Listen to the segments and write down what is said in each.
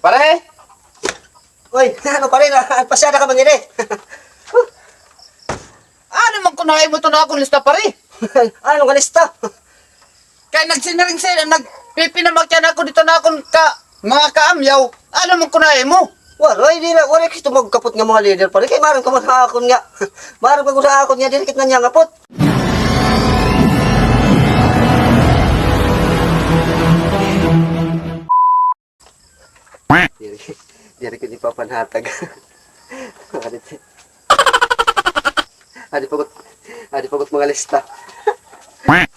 Pare! Uy, ano pa rin, pasyada ka man yun eh. Ano man kunain mo ito na akong lista pare? Anong kalista? Kaya nagsinaring sila, nagpipinamakyan ako dito na akong mga kaamyaw. Ano man kunain mo? Waray, di na, waray kasi magkapot nga mga leader pa rin. Kaya marang ka man sa akon nga. Marang ka sa akon nga, dirikit na niya ngapot. Diri ko di pa panhatag. Adi pagot mga lista.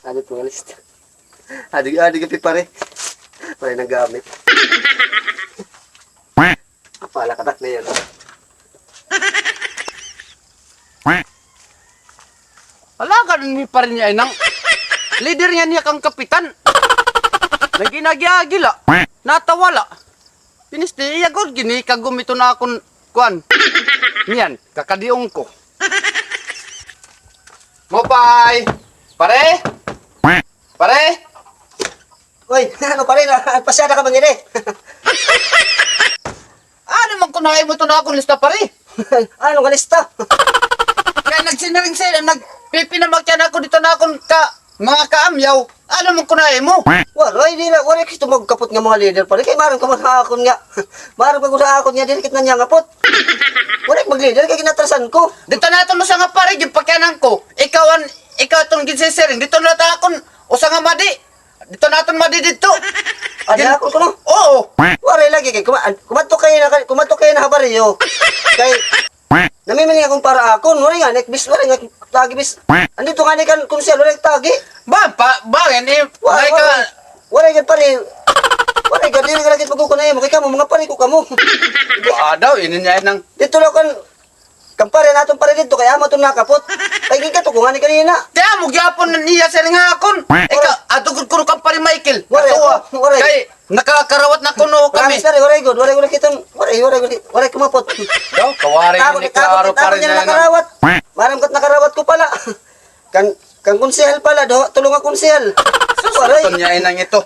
Adi mga lista. Adi kapi pare. Pare nagamit. Apala katak na yan. Wala ka ni pa rin niya nang leader niya kang kapitan. Naginagyagila. Natawala. Piniste iya god gini kagumito na akong kuan. Niyan, kakadiong ko. Mopay! Pare! Pare! Uy, ano pa rin, pasyada ka man yun eh. Ano man kunain mo ito na akong lista pare? Anong kalista? Kaya nagsinaring sila, nagpipinamakyan ako dito na akong mga kaamyaw. Ano man kunain mo? Waray, di na, waray kasi magkapot nga mga leader pa rin. Kaya marang ka man sa akon nga. Marang ka sa akon nga, dirikit na niya ngapot. Waray mag-leader, kaya kinatrasan ko. Dito na ito mo sa nga pare, yung pakyanan ko. Ikaw itong ginsisiring. Dito na ito akong usa nga madi. Dito na itong madi dito. Adi akon ko no? Oo. Waray lagi kay kumatok kayo na habaryo. Kay namimili akong para akon, waray nga nekbis, waray nga tagi bis. Andito nga ni kan kung siya waray tagi. Bakit eh? May ka... Waray nga pare. Waray nga dili ka lagi pagkukunay mo kay kamo mga pare ko kamo. Daw, ininyay ng... Dito lang kan kampare naton pare dito kaya mo to nakapot. Kay gikato ko nga ni kanina. Kaya mo gyapon niya sa nga akon. Ikaw, atugod ko ka pare Michael. Waray, Ato, waray. Kay nakakarawat na kuno kami. Kami pare, waray good, waray kiton. Waray kumapot. Daw, kawaring ni klaro pa rin na. nakarawat. Maram kat nakarawat ko pala. Kang konsehal pala do, tulong ang konsehal. Waray. Ito niya inang ito.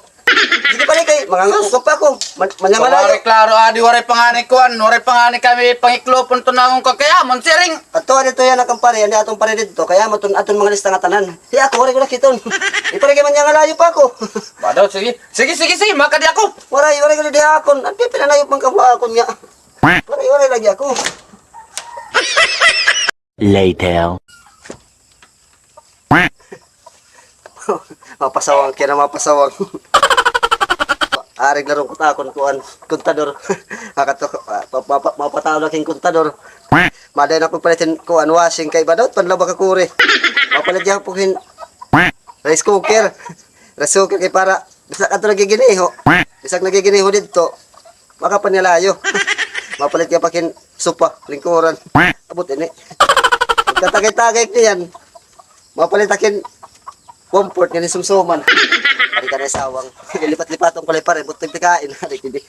Sige pare kay mga ukap pa ko. Manyamalayo. Kawaring klaro, adi waray pangani kuan. Waray pangani kami pangiklopon to na akong kakayamon. Siring. Ato dito yan ang pare, ani atong pare dito. Kaya mo aton mga lista nga tanan. Di ako waray ko nakiton. Ipare kay man nga layo pa ako. Daw, sige. Sige, makadi ako. Waray ko di akon. Ang pinanayop man ka akon nga. Waray lagi ako. Later. Mapasawang kaya na mapasawang. Arig larong kutakon kuan kontador. Akato mapataw na king kontador. Maday na ko palitin kuan washing kay badot panlaba ka kure. Mapalit diha pugin rice cooker. Rice cooker kay para bisag ato nagiginiho. Bisag nagiginiho didto makapanilayo. Mapalit ka pakin supa lingkuran. Abot ini. Katagay-tagay niyan. Mapalit akin comfort nga ni sumsuman. Ari ka na sawang. Lipat-lipatong kulay pare, butong tikain. Ari kidi.